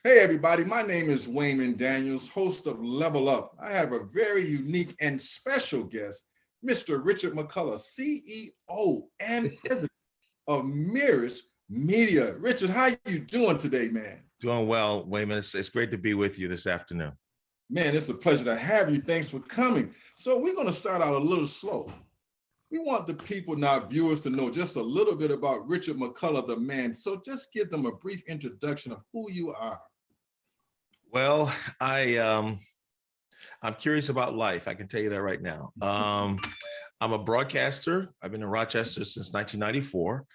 Hey, everybody, my name is Wayman Daniels, host of Level Up. I have a very unique and special guest, Mr. Richard McCollough, CEO and president of Mirus Media. Richard, how you doing today, man? Doing well, Wayman. It's great to be with you this afternoon. Man, it's a pleasure to have you. Thanks for coming. So we're going to start out a little slow. We want the people, now viewers, to know just a little bit about Richard McCollough, the man. So just give them a brief introduction of who you are. Well, I'm curious about life. I can tell you that right now. I'm a broadcaster. I've been in Rochester since 1994.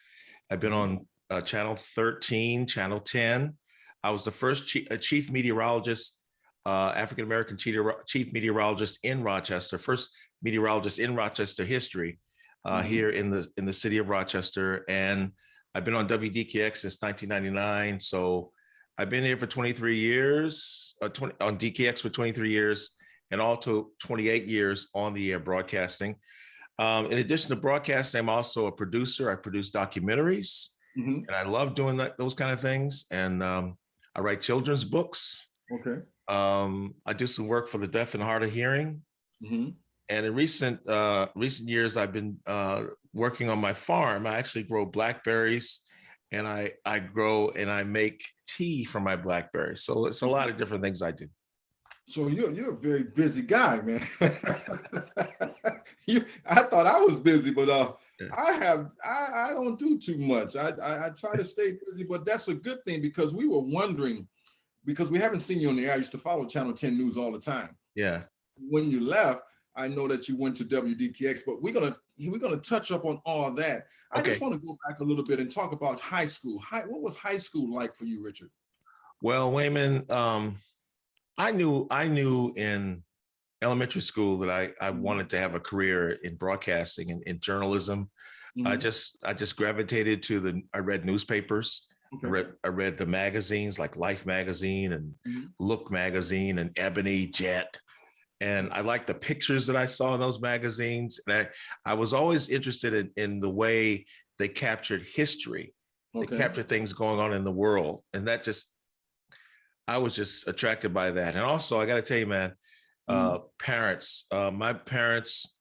I've been on Channel 13, Channel 10. I was the first chief meteorologist, African-American chief meteorologist in Rochester, first meteorologist in Rochester history here in the city of Rochester. And I've been on WDKX since 1999. So I've been here for 23 years, on DKX for 23 years, and also 28 years on the air broadcasting. In addition to broadcasting, I'm also a producer. I produce documentaries, and I love doing those kind of things. And I write children's books. Okay. I do some work for the deaf and hard of hearing. And in recent years, I've been working on my farm. I actually grow blackberries, and I grow and I make tea from my blackberries. So it's a lot of different things I do. So you're a very busy guy, man. I thought I was busy, but I don't do too much. I try to stay busy, but that's a good thing because we were wondering, because we haven't seen you on the air. I used to follow Channel 10 News all the time. Yeah. When you left, I know that you went to WDKX, but we're gonna touch up on all that. I just want to go back a little bit and talk about high school. What was high school like for you, Richard? Well, Wayman, I knew in elementary school that I wanted to have a career in broadcasting and in journalism. I just gravitated to I read newspapers. I read the magazines like Life magazine and Look magazine and Ebony, Jet. And I liked the pictures that I saw in those magazines. And I was always interested in the way they captured history. They captured things going on in the world. And I was just attracted by that. And also, I got to tell you, man, parents, my parents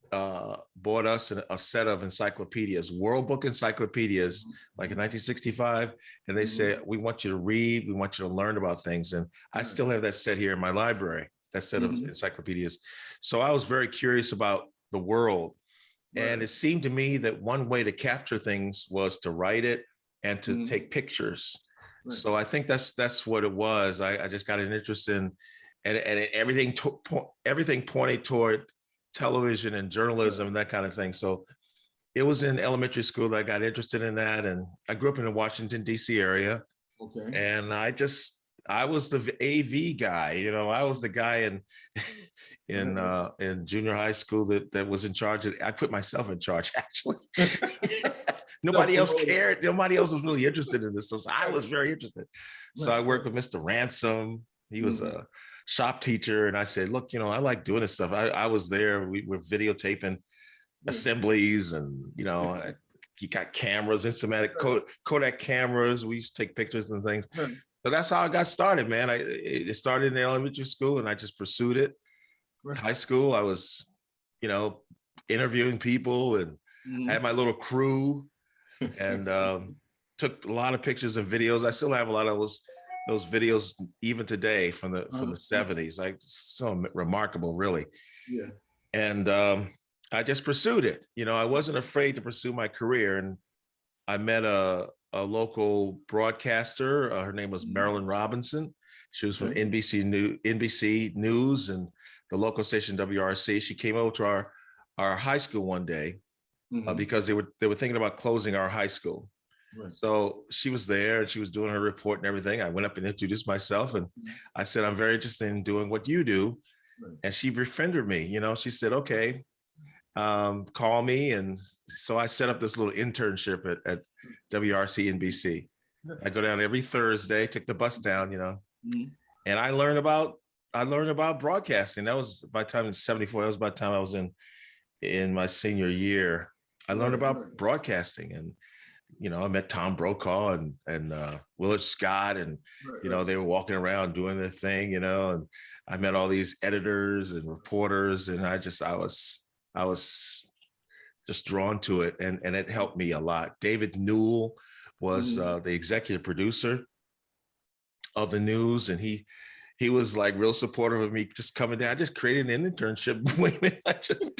bought us a set of encyclopedias, World Book encyclopedias, like in 1965. And they said, we want you to read, we want you to learn about things. And I still have that set here in my library, that set of encyclopedias. So I was very curious about the world. And it seemed to me that one way to capture things was to write it and to take pictures. So I think that's what it was. I just got an interest in, and everything pointed toward television and journalism and that kind of thing. So it was in elementary school that I got interested in that. And I grew up in the Washington, D.C. area. And I was the AV guy. I was the guy in junior high school that was in charge. I put myself in charge, actually. Nobody else cared. Nobody else was really interested in this. So I was very interested. So I worked with Mr. Ransom. He was a shop teacher. And I said, look, I like doing this stuff. I was there. We were videotaping assemblies and, he got cameras, instamatic Kodak cameras. We used to take pictures and things. So that's how I got started, man. It started in elementary school and I just pursued it. High school, I was, interviewing people and I had my little crew and took a lot of pictures and videos. I still have a lot of those videos even today from the 70s. Like, so remarkable, really. Yeah. And I just pursued it. I wasn't afraid to pursue my career. And I met a local broadcaster. Her name was Marilyn Robinson. She was from NBC News and the local station WRC. She came over to our high school one day because they were thinking about closing our high school. So she was there and she was doing her report and everything. I went up and introduced myself and I said, I'm very interested in doing what you do. And she befriended me. She said, okay, call me. And so I set up this little internship at WRC NBC. I go down every Thursday, took the bus down, and I learned about broadcasting. That was by the time in 74. That was by the time I was in my senior year. I learned about broadcasting and I met Tom Brokaw and Willard Scott, and they were walking around doing their thing, and I met all these editors and reporters, and I was just drawn to it, and it helped me a lot. David Newell was the executive producer of the news, and he was like real supportive of me just coming down. I just created an internship. I just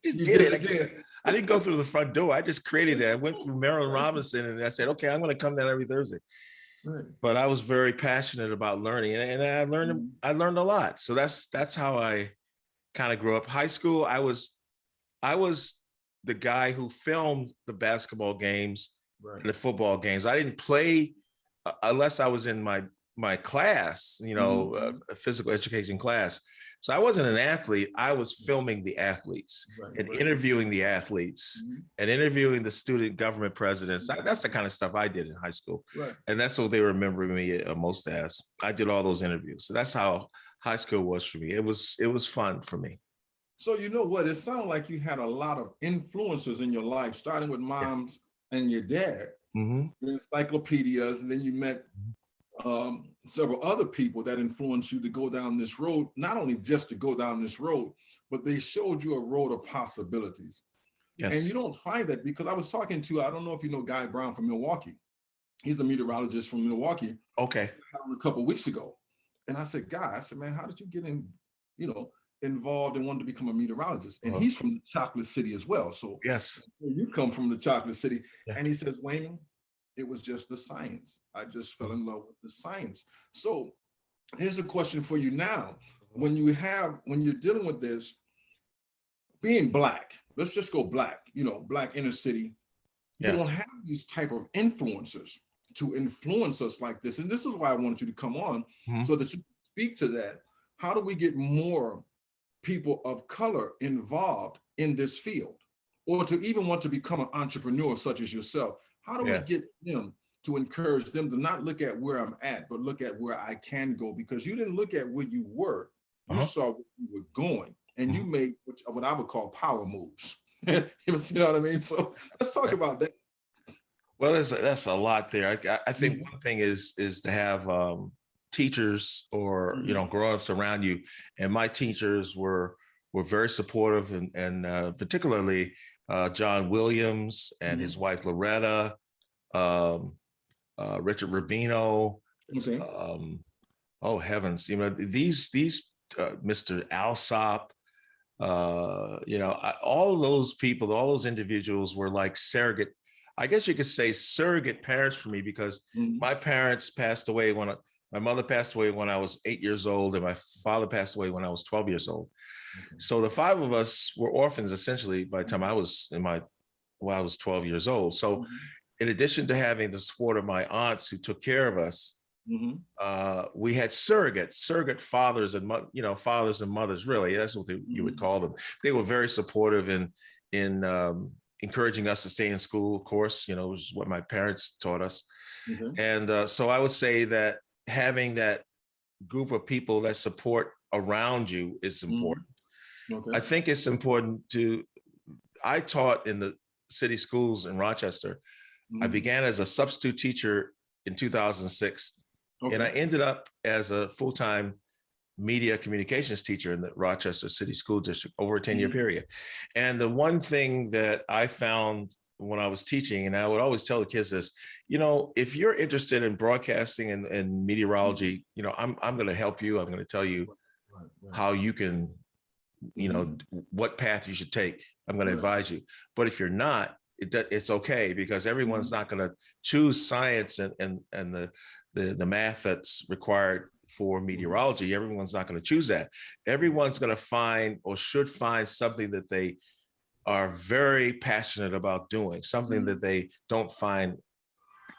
did it. Again. I didn't go through the front door. I just created it. I went through Marilyn Robinson, and I said, okay, I'm going to come down every Thursday. Right. But I was very passionate about learning, and I learned a lot. So that's how I kind of grew up. High school, I was the guy who filmed the basketball games and the football games. I didn't play unless I was in my class, a physical education class. So I wasn't an athlete. I was filming the athletes and interviewing the athletes and interviewing the student government presidents. That's the kind of stuff I did in high school. Right. And that's what they remember me most as. I did all those interviews. So that's how high school was for me. It was fun for me. So you know what? It sounded like you had a lot of influences in your life, starting with moms and your dad, the encyclopedias, and then you met several other people that influenced you to go down this road, not only just to go down this road, but they showed you a road of possibilities. Yes. And you don't find that, because I was talking to, I don't know if you know Guy Brown from Milwaukee. He's a meteorologist from Milwaukee. Okay. A couple of weeks ago. And I said, Guy, man, how did you get involved and wanted to become a meteorologist? And he's from the Chocolate City as well. So yes, you come from the Chocolate City. Yeah. And he says, Wayman, it was just the science. I just fell in love with the science. So here's a question for you now. When you're dealing with this, being Black, let's just go Black, Black inner city, you don't have these type of influencers to influence us like this. And this is why I wanted you to come on, so that you speak to that. How do we get more people of color involved in this field, or to even want to become an entrepreneur such as yourself? How do we get them to encourage them to not look at where I'm at, but look at where I can go? Because you didn't look at where you were, you saw where you were going, and you made what I would call power moves. You know what I mean? So let's talk about that. Well, that's a lot there. I think one thing is to have teachers or grown-ups around you, and my teachers were very supportive, and particularly John Williams and his wife Loretta, Richard Rubino. Okay. Oh heavens! These Mr. Alsop. All those people, all those individuals were like surrogate. I guess you could say surrogate parents for me, because my parents passed away my mother passed away when I was 8 years old, and my father passed away when I was 12 years old. Okay. So the five of us were orphans essentially by the time I was 12 years old. So in addition to having the support of my aunts who took care of us, we had surrogate fathers and fathers and mothers. Really, that's what you would call them. They were very supportive in encouraging us to stay in school, of course, which is what my parents taught us. And so I would say that having that group of people that support around you is important. Okay. I think it's important I taught in the city schools in Rochester. I began as a substitute teacher in 2006, and I ended up as a full-time media communications teacher in the Rochester City School District over a 10-year period. And the one thing that I found when I was teaching, and I would always tell the kids this, if you're interested in broadcasting and meteorology, I'm going to help you. I'm going to tell you how you can, what path you should take. I'm going to advise you. But if you're not, it's okay, because everyone's not going to choose science and the math that's required for meteorology. Everyone's not going to choose that. Everyone's going to find or should find something that they are very passionate about doing, something that they don't find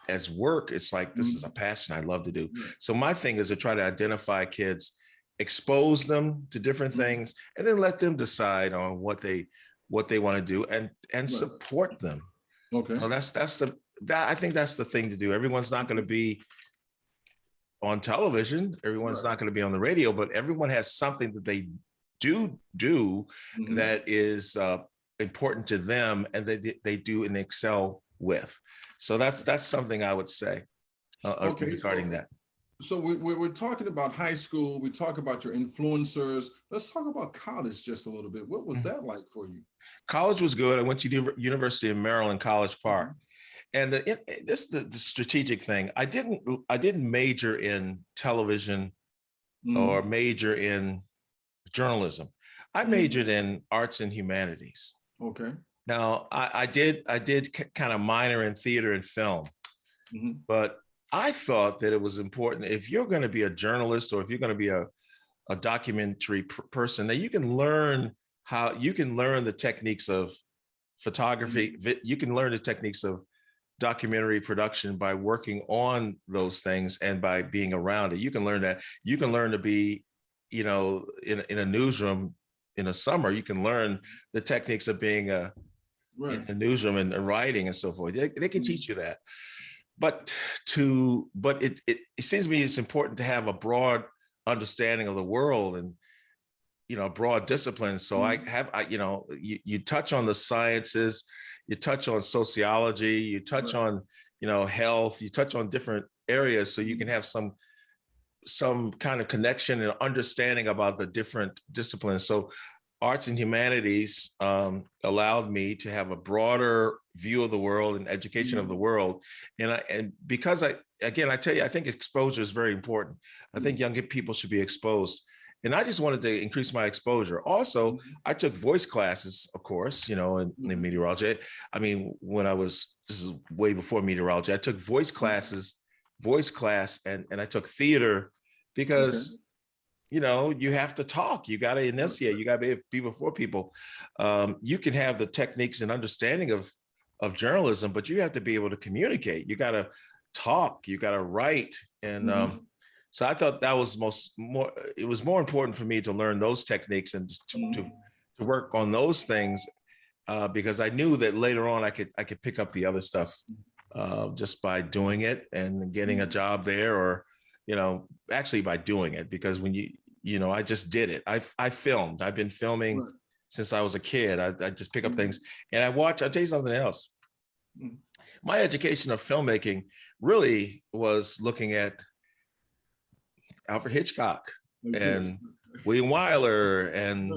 as work. It's like, this is a passion I love to do. So my thing is to try to identify kids, expose them to different things, and then let them decide on what they want to do, and support them. Okay. I think that's the thing to do. Everyone's not going to be on television. Everyone's not going to be on the radio, but everyone has something that they do that is important to them, and they do and excel with. So that's something I would say Okay, regarding that. So we're talking about high school. We talk about your influencers. Let's talk about college just a little bit. What was that like for you? College was good. I went to University of Maryland, College Park. And this is the strategic thing. I didn't major in television or major in journalism. I majored in arts and humanities. Okay. Now I did kind of minor in theater and film, but I thought that it was important, if you're going to be a journalist or if you're going to be a documentary person, that you can learn the techniques of photography. You can learn the techniques of documentary production by working on those things and by being around it. You can learn that. You can learn to be, in a newsroom in the summer. You can learn the techniques of being in a newsroom and writing and so forth. They can teach you that. But it seems to me it's important to have a broad understanding of the world and, broad disciplines. So you touch on the sciences, you touch on sociology, you touch on, health, you touch on different areas so you can have some kind of connection and understanding about the different disciplines. So arts and humanities allowed me to have a broader view of the world and education of the world. And because I tell you, I think exposure is very important. I think young people should be exposed. And I just wanted to increase my exposure. Also, I took voice classes, of course, in meteorology. I mean, this is way before meteorology, I took voice class, and I took theater because, you have to talk, you got to enunciate, you got to be before people. You can have the techniques and understanding of journalism, but you have to be able to communicate. You got to talk, you got to write. And so I thought that was it was more important for me to learn those techniques and to work on those things because I knew that later on I could pick up the other stuff just by doing it and getting a job there, or, actually by doing it, because when I just did it. I filmed. I've been filming since I was a kid. I just pick up things and I'll tell you something else. My education of filmmaking really was looking at Alfred Hitchcock and William Wyler and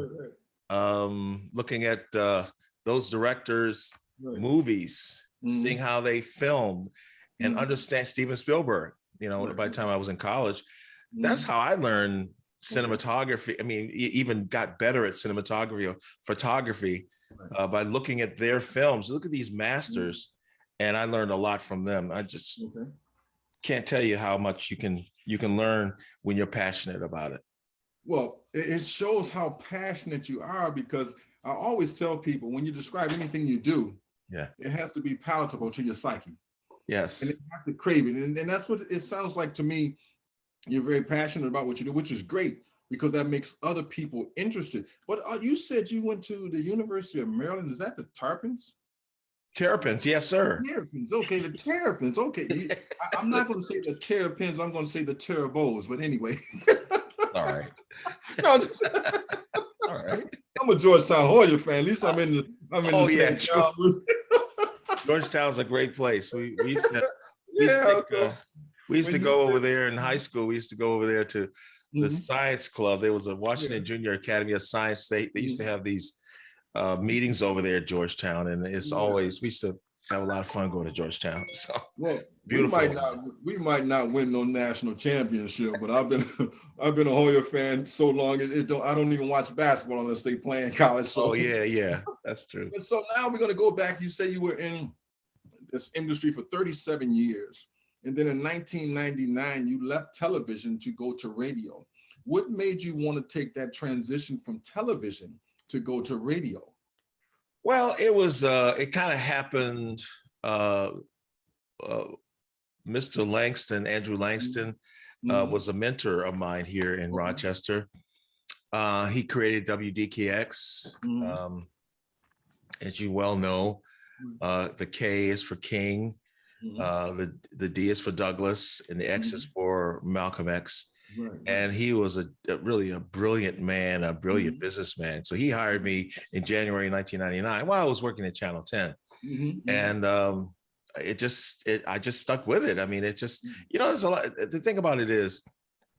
looking at those directors' movies, seeing how they filmed and understand Steven Spielberg, by the time I was in college. That's how I learned cinematography. I mean, even got better at cinematography or photography by looking at their films. Look at these masters. And I learned a lot from them. I just can't tell you how much you can learn when you're passionate about it. Well, it shows how passionate you are, because I always tell people, when you describe anything you do, it has to be palatable to your psyche. Yes. And you have to crave it. And that's what it sounds like to me. You're very passionate about what you do, which is great, because that makes other people interested. But you said you went to the University of Maryland. Is that the Terrapins? Terrapins, yes, sir. Terrapins, okay, the Terrapins, okay. I'm not going to say the Terrapins, I'm going to say the Terrabos, but anyway. All right. No, all right. I'm a Georgetown Hoya fan. At least I'm in the same town. Georgetown's a great place. We used to go over there in high school. We used to go over there to the science club. There was a Washington Junior Academy of Science. They used to have these meetings over there at Georgetown, and it's always, we used to have a lot of fun going to Georgetown. So beautiful. We might not win no national championship, but I've been a Hoya fan so long. I don't even watch basketball unless they play in college. So. Oh yeah, that's true. And so now we're going to go back. You say you were in this industry for 37 years. And then in 1999, you left television to go to radio. What made you want to take that transition from television to go to radio? Well, it kind of happened. Mr. Langston, Andrew Langston, was a mentor of mine here in Rochester. He created WDKX. As you well know, the K is for King. The D is for Douglas, and the X is for Malcolm X. Right. And he was really a brilliant man, a brilliant businessman. So he hired me in January 1999 while I was working at Channel 10. And I just stuck with it. I mean, it just, there's a lot. The thing about it is,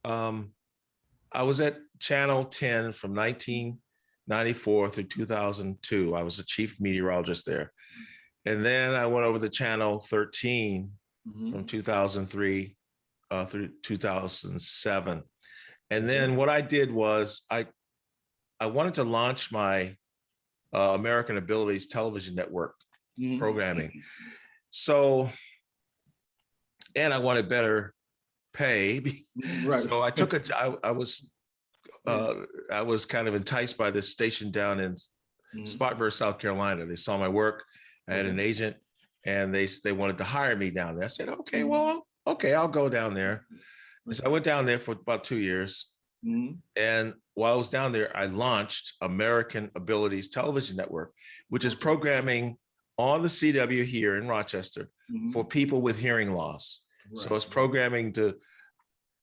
I was at Channel 10 from 1994 through 2002. I was a chief meteorologist there. And then I went over to Channel 13 from 2003 through 2007. And then what I did was I wanted to launch my American Abilities television network programming. So, and I wanted better pay. Right. So I took I was kind of enticed by this station down in Spartanburg, South Carolina. They saw my work. I had an agent, and they wanted to hire me down there. I said, okay, well, okay, I'll go down there. So I went down there for about 2 years. And while I was down there, I launched American Abilities Television Network, which is programming on the CW here in Rochester for people with hearing loss. Right. So it's programming to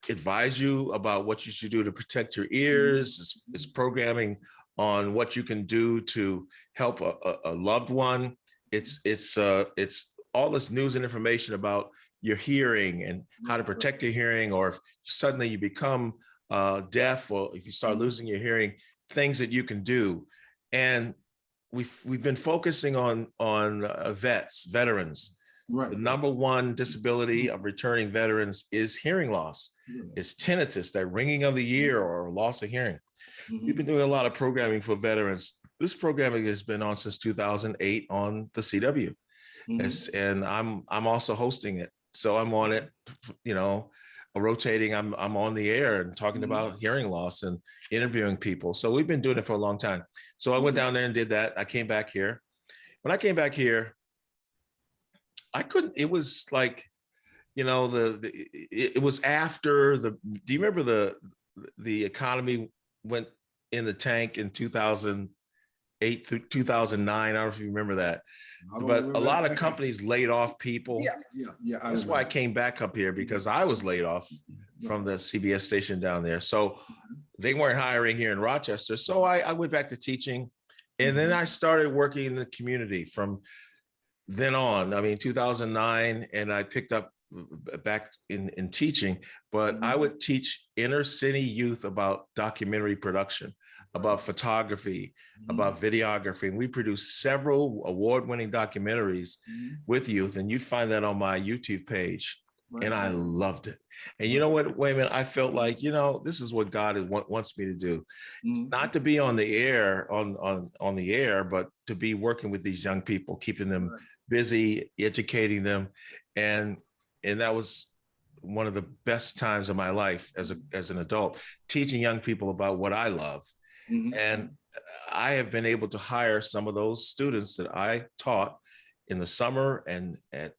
advise you about what you should do to protect your ears. It's programming on what you can do to help a loved one. It's all this news and information about your hearing and how to protect your hearing, or if suddenly you become deaf, or if you start losing your hearing, things that you can do. And we've been focusing on veterans. Right. The number one disability of returning veterans is hearing loss. It's tinnitus, that ringing of the ear or loss of hearing. We've been doing a lot of programming for veterans. This programming has been on since 2008 on the CW. And I'm also hosting it. So I'm on it, rotating. I'm on the air and talking about hearing loss and interviewing people. So we've been doing it for a long time. So I went down there and did that. I came back here. When I came back here, I couldn't, it was like, it was after do you remember the economy went in the tank in 2008 through 2009? I don't know if you remember that, but a lot of companies laid off people. Yeah. That's why I came back up here, because I was laid off from the CBS station down there. So they weren't hiring here in Rochester. So I went back to teaching, and then I started working in the community from then on. I mean, 2009, and I picked up back in teaching, but I would teach inner city youth about documentary production, about photography, about videography. And we produced several award-winning documentaries with youth, and you'd find that on my YouTube page. And I loved it. And you know what, Wayman, I felt like, this is what God wants me to do. Not to be on the air, on the air, but to be working with these young people, keeping them busy, educating them. And that was one of the best times of my life as an adult, teaching young people about what I love. And I have been able to hire some of those students that I taught in the summer and at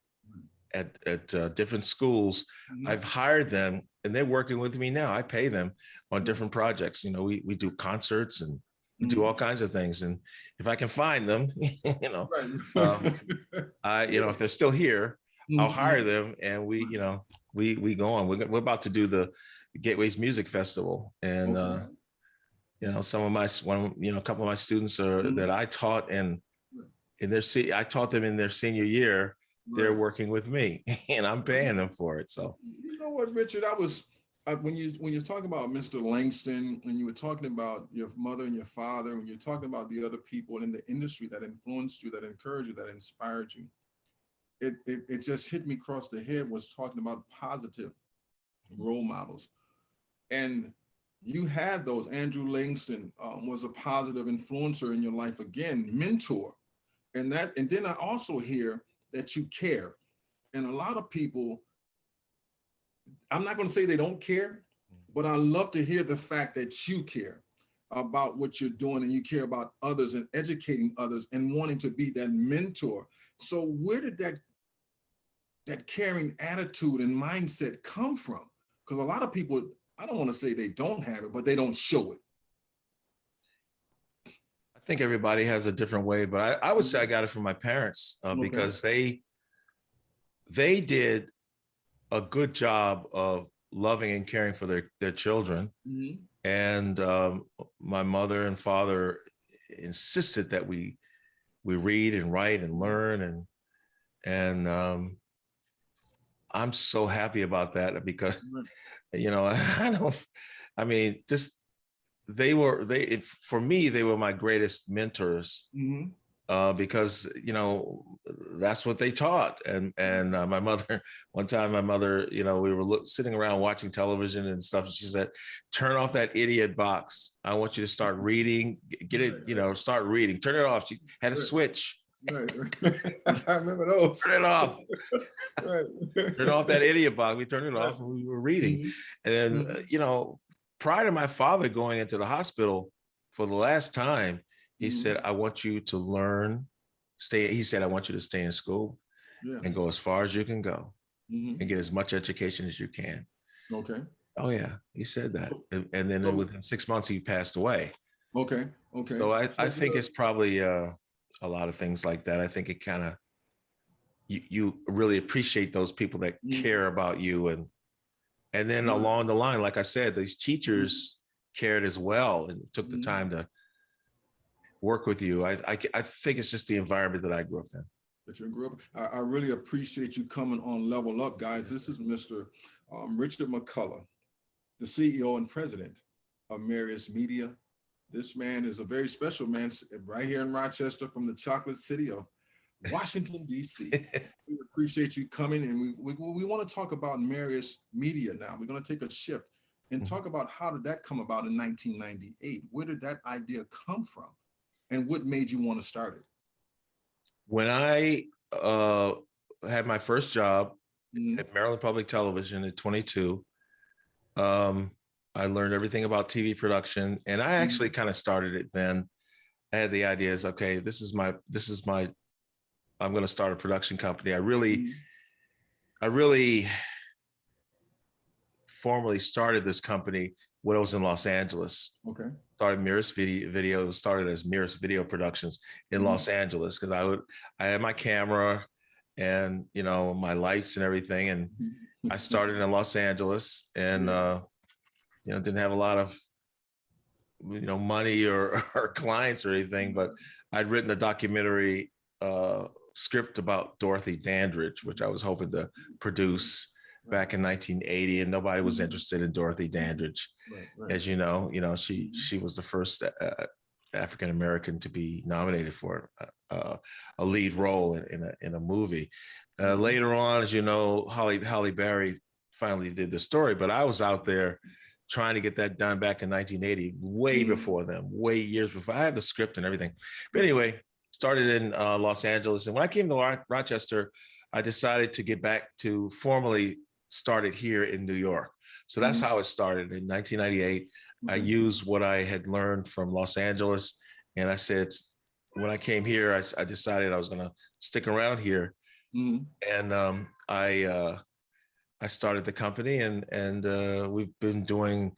different schools. I've hired them, and they're working with me now. I pay them on different projects. We do concerts, and we do all kinds of things. And if I can find them, if they're still here, I'll hire them, and we go on. We're about to do the Gateways Music Festival, and a couple of my students that I taught I taught them in their senior year. They're working with me, and I'm paying them for it. So, you know what, Richard, when you're talking about Mr. Langston, and you were talking about your mother and your father, when you're talking about the other people in the industry that influenced you, that encouraged you, that inspired you, it just hit me across the head, was talking about positive role models. And you had those. Andrew Langston was a positive influencer in your life, again, mentor. And then I also hear that you care. And a lot of people, I'm not going to say they don't care, but I love to hear the fact that you care about what you're doing, and you care about others and educating others and wanting to be that mentor. So where did that caring attitude and mindset come from? Because a lot of people, I don't want to say they don't have it, but they don't show it. I think everybody has a different way, but I would say I got it from my parents because they did a good job of loving and caring for their children. And my mother and father insisted that we read and write and learn, And I'm so happy about that because, you know, I mean, just for me, they were my greatest mentors. Mm-hmm. Because, you know, that's what they taught. And my mother, one time my mother, you know, we were sitting around watching television and stuff. And she said, turn off that idiot box. I want you to start reading, get it, you know, start reading, turn it off. She had a switch. Right. I remember those. Turn it off. Right. Turn off that idiot box. We turned it off and we were reading. Mm-hmm. And then, Mm-hmm. you know, prior to my father going into the hospital for the last time, he said, I want you to learn, he said, I want you to stay in school and go as far as you can go and get as much education as you can. Okay. Oh, yeah. He said that. And then within 6 months, he passed away. Okay. Okay. So I think it's probably a lot of things like that. I think it kind of, you really appreciate those people that care about you. And then along the line, like I said, these teachers cared as well and took the time to work with you. I think it's just the environment that I grew up in. That you grew up. I really appreciate you coming on Level Up, guys. This is Mr. Richard McCollough, the CEO and president of Mirus Media. This man is a very special man right here in Rochester from the chocolate city of Washington, D.C. We appreciate you coming, and we want to talk about Mirus Media now. We're going to take a shift and talk about how did that come about in 1998? Where did that idea come from? And what made you want to start it? When I had my first job at Maryland Public Television at 22, I learned everything about TV production, and I actually kind of started it then. I had the ideas, okay, I'm going to start a production company. I really formally started this company when I was in Los Angeles. Okay. Started Mirus Video. It was started as Mirus Video Productions in Los Angeles because I had my camera and, you know, my lights and everything. And I started in Los Angeles and, you know, didn't have a lot of, you know, money or clients or anything, but I'd written a documentary script about Dorothy Dandridge, which I was hoping to produce back in 1980, and nobody was interested in Dorothy Dandridge. As you know, she was the first African American to be nominated for a lead role in a movie. Later on, as you know, Halle Berry finally did the story, but I was out there trying to get that done back in 1980, way before them, way years before. I had the script and everything. But anyway, started in Los Angeles, and when I came to Rochester, I decided to get back to formally started here in New York. So that's how it started in 1998. I used what I had learned from Los Angeles. And I said, when I came here, I decided I was going to stick around here. And I started the company, and we've been doing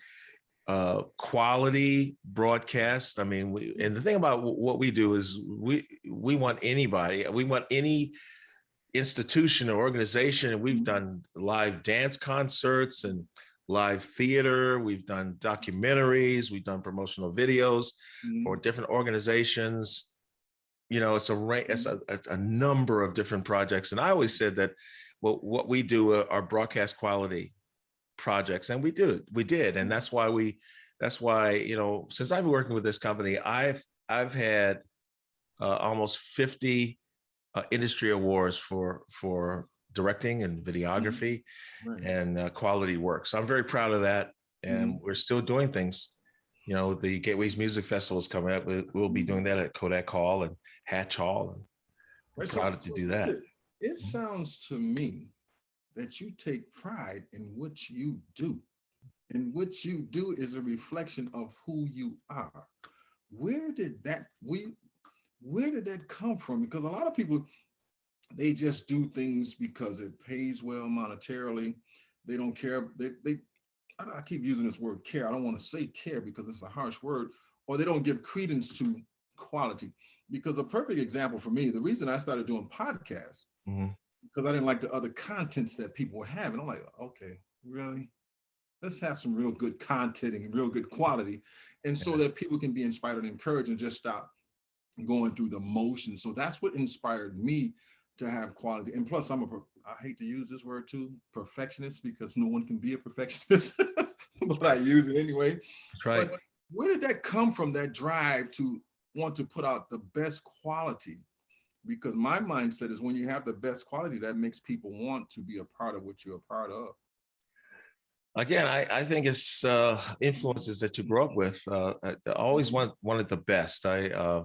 quality broadcast. I mean, and the thing about what we do is we want anybody, we want any institution or organization. And we've done live dance concerts and live theater. We've done documentaries. We've done promotional videos for different organizations. You know, it's a number of different projects. And I always said that what we do are broadcast quality projects, and we did. And that's why, you know, since I've been working with this company, I've had almost 50 industry awards for directing and videography and quality work. So I'm very proud of that. And we're still doing things. You know, the Gateways Music Festival is coming up. We'll be doing that at Kodak Hall and Hatch Hall. And we're proud to do that. It sounds to me that you take pride in what you do. And what you do is a reflection of who you are. Where did that come from? Because a lot of people, they just do things because it pays well monetarily. They don't care. I keep using this word care. I don't want to say care because it's a harsh word, or they don't give credence to quality. Because a perfect example for me, the reason I started doing podcasts, because I didn't like the other contents that people were having. I'm like, okay, really? Let's have some real good content and real good quality. And so that people can be inspired and encouraged and just stop going through the motions. So that's what inspired me to have quality. And plus, I hate to use this word too, perfectionist, because no one can be a perfectionist, but I use it anyway. That's right. But where did that come from, that drive to want to put out the best quality? Because my mindset is when you have the best quality, that makes people want to be a part of what you're a part of. Again, I think it's influences that you grew up with. I always wanted the best. I there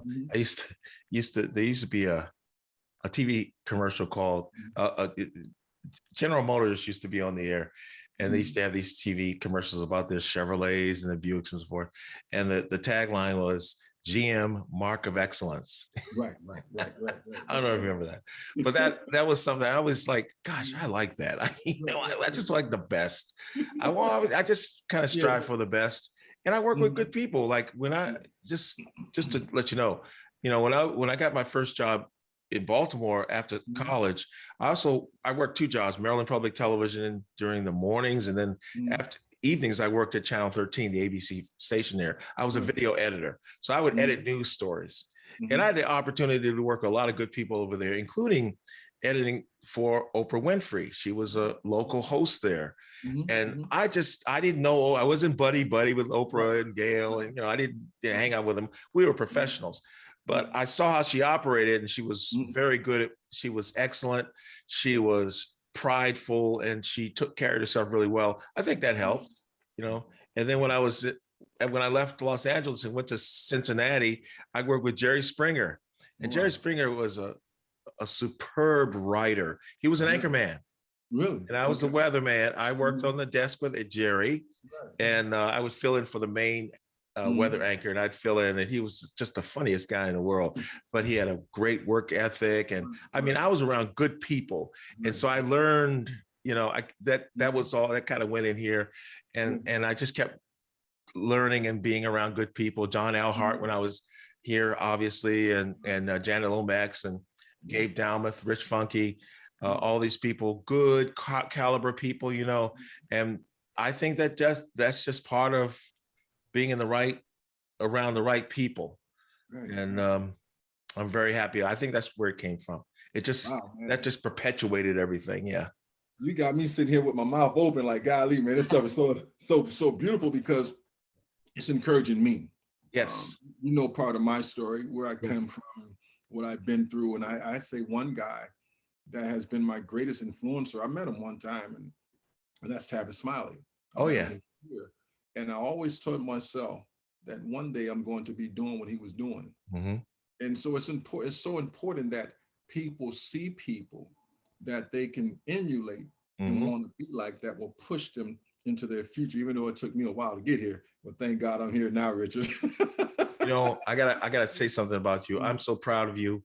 used to be a TV commercial called General Motors used to be on the air, and they used to have these TV commercials about their Chevrolets and the Buicks and so forth. And the tagline was GM Mark of Excellence. Right. I don't know if you remember that, but that was something I was like, gosh, I like that. I just like the best. I just kind of strive for the best, and I work with good people. Like when I just to let you know, when I got my first job in Baltimore after college, I worked 2 jobs, Maryland Public Television during the mornings, and then after evenings, I worked at Channel 13, the ABC station there. I was a video editor. So I would edit news stories. And I had the opportunity to work with a lot of good people over there, including editing for Oprah Winfrey. She was a local host there. And I didn't know, I wasn't buddy with Oprah and Gail. And, I didn't hang out with them. We were professionals. But I saw how she operated, and she was very good. She was excellent. She was prideful, and she took care of herself really well. I think that helped, And then when I left Los Angeles and went to Cincinnati, I worked with Jerry Springer, and Jerry Springer was a superb writer. He was an anchor man. Really? And I was the weatherman. I worked on the desk with Jerry, and I would fill in for the main weather anchor, and I'd fill in, and he was just the funniest guy in the world, but he had a great work ethic. And I mean, I was around good people. And so I learned, that was all that kind of went in here. And I just kept learning and being around good people. John Alhart, when I was here, obviously, and Janet Lomax and Gabe Dalmuth, Rich Funky, all these people, good caliber people, and I think that's just part of being around the right people. And I'm very happy. I think that's where it came from. It just, that just perpetuated everything. Yeah. You got me sitting here with my mouth open like, golly, man, this stuff is so beautiful because it's encouraging me. Yes. Part of my story, where I come from, what I've been through. And I say one guy that has been my greatest influencer, I met him one time, and that's Tavis Smiley. Oh, yeah. And I always told myself that one day I'm going to be doing what he was doing. And so it's so important that people see people that they can emulate and want to be like, that will push them into their future, even though it took me a while to get here. But thank God I'm here now, Richard. I gotta say something about you. I'm so proud of you.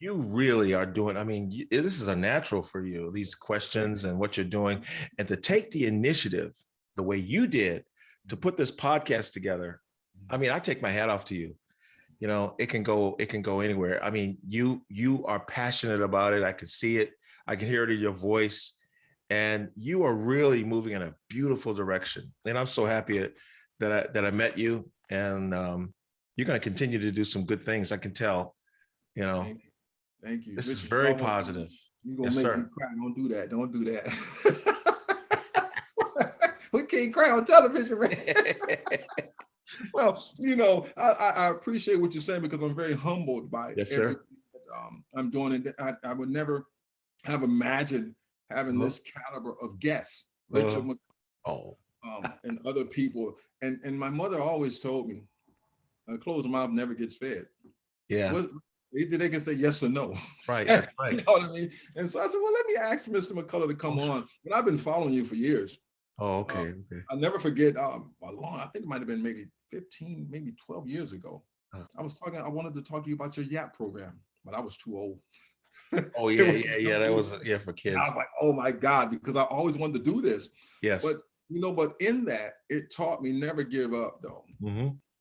You really are doing, this is a natural for you, these questions and what you're doing, and to take the initiative the way you did to put this podcast together. I take my hat off to you. It can go anywhere. You are passionate about it. I can see it. I can hear it in your voice, and you are really moving in a beautiful direction. And I'm so happy that I met you, and you're going to continue to do some good things. I can tell, Thank you. This is very positive. You're going to make me cry. Don't do that. We can't cry on television, man. Well, I appreciate what you're saying, because I'm very humbled by it. Yes, sir. I'm doing it. I would never have imagined having this caliber of guests, Richard McCollough, and other people. And my mother always told me, a closed mouth never gets fed. Yeah. Either they can say yes or no. Right. You know what I mean? And so I said, well, let me ask Mr. McCollough to come on. And I've been following you for years. Oh, okay. I'll never forget, I think it might have been maybe 15, maybe 12 years ago. I wanted to talk to you about your YAP program, but I was too old. Oh, yeah. That was, for kids. I was like, oh my God, because I always wanted to do this. Yes. But, but in that, it taught me never give up, though.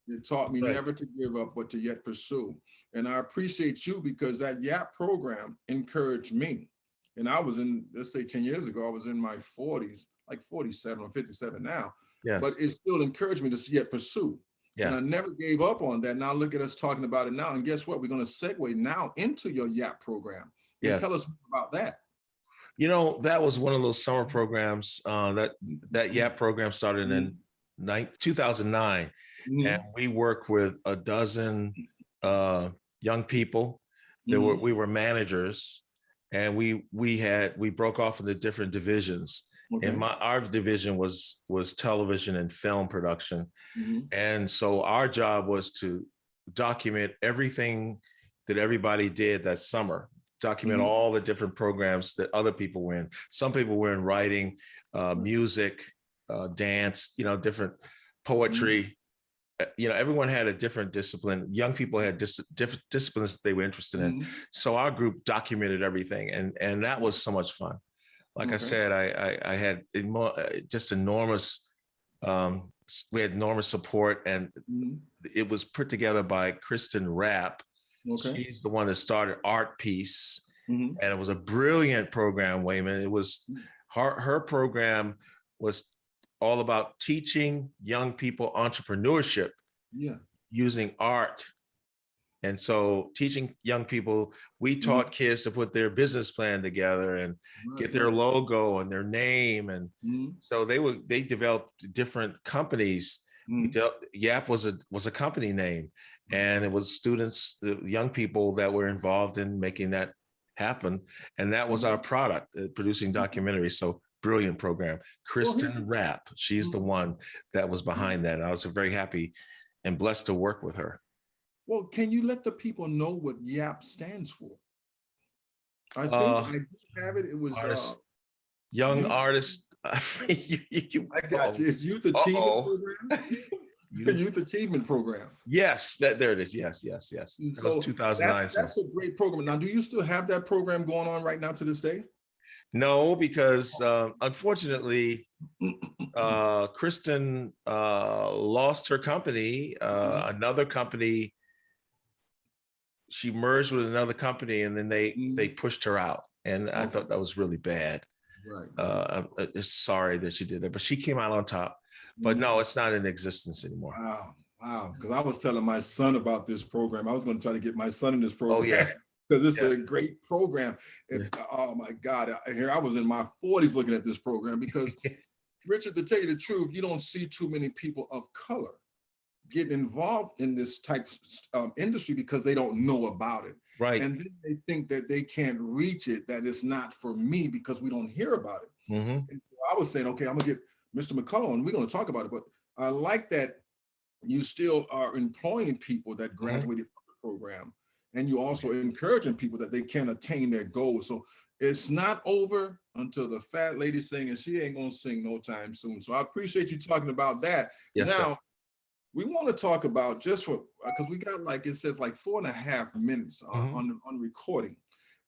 It taught me never to give up, but to yet pursue. And I appreciate you, because that YAP program encouraged me. And I was let's say 10 years ago, I was in my 40s, like 47 or 57 now. Yes. But it still encouraged me to yet pursue. Yeah. And I never gave up on that. Now look at us talking about it now. And guess what? We're going to segue now into your YAP program. And Yeah. tell us about that. You know, that was one of those summer programs. That YAP program started in 2009, and we worked with a dozen young people. We were managers, and we broke off into different divisions. Okay. And our division was television and film production, and so our job was to document everything that everybody did that summer. Document all the different programs that other people were in. Some people were in writing, music, dance, different poetry. Everyone had a different discipline. Young people had different disciplines they were interested in. So our group documented everything, and that was so much fun. Like I said, I had just enormous. We had enormous support, and it was put together by Kristen Rapp. Okay. She's the one that started Art Piece, and it was a brilliant program, Wayman. It was her program was all about teaching young people entrepreneurship using art. And so teaching young people, we taught kids to put their business plan together and get their logo and their name. And so they developed different companies. YAP was a company name, and it was students, young people that were involved in making that happen. And that was our product, producing documentaries. So brilliant program. Kristen Rapp, she's the one that was behind that. And I was very happy and blessed to work with her. Well, can you let the people know what YAP stands for? I think I have it. It was Young Artist. I got you. It's Youth Achievement Program. Youth Achievement Program. Yes, there it is. Yes. So 2009. That's a great program. Now, do you still have that program going on right now to this day? No, because unfortunately, Kristen lost her company. Another company. She merged with another company, and then they pushed her out, and I thought that was really bad. Right. Sorry that she did that, but she came out on top. But no, it's not in existence anymore. Wow. Because I was telling my son about this program. I was going to try to get my son in this program. Oh yeah. Because it's a great program. Oh my God! Here I was in my 40s looking at this program because, Richard, to tell you the truth, you don't see too many people of color get involved in this type of industry because they don't know about it. Right. And then they think that they can't reach it, that it's not for me because we don't hear about it. And so I was saying, okay, I'm gonna get Mr. McCollough and we're gonna talk about it, but I like that you still are employing people that graduated from the program, and you also encouraging people that they can attain their goals. So it's not over until the fat lady singing, she ain't gonna sing no time soon. So I appreciate you talking about that. Yes, now, sir. We want to talk about just for, because we got like, it says like 4.5 minutes on recording.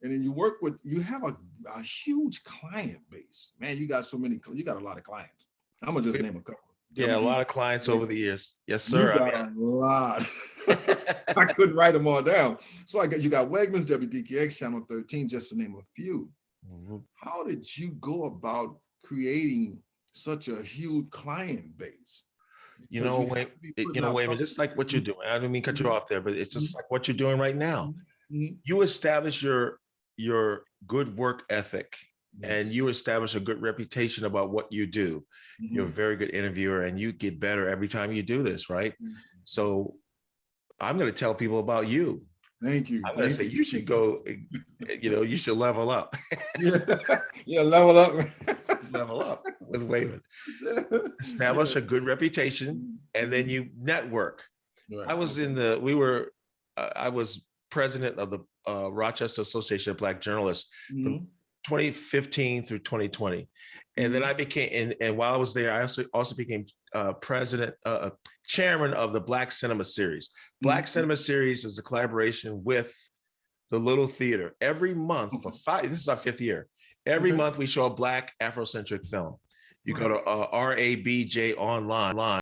And then you have a huge client base. Man, you got a lot of clients. I'm gonna just name a couple. Yeah, a lot of clients over the years. Yes, sir. You got a lot. I couldn't write them all down. So you got Wegmans, WDKX, Channel 13, just to name a few. How did you go about creating such a huge client base? Wayman, just like what you're doing. I don't mean cut you off there, but it's just like what you're doing right now. You establish your good work ethic, and you establish a good reputation about what you do. You're a very good interviewer, and you get better every time you do this, right? So I'm going to tell people about you. Thank you. I'm going to say you should go, you should level up. Level up. Level up with Wayman. Establish a good reputation, and then you network. Right. I was president of the Rochester Association of Black Journalists from 2015 through 2020. And then I became, and while I was there, I also became chairman of the Black Cinema Series. Black Cinema Series is a collaboration with the Little Theater. Every month this is our 5th year. Every month we show a Black Afrocentric film. You go to RABJ online.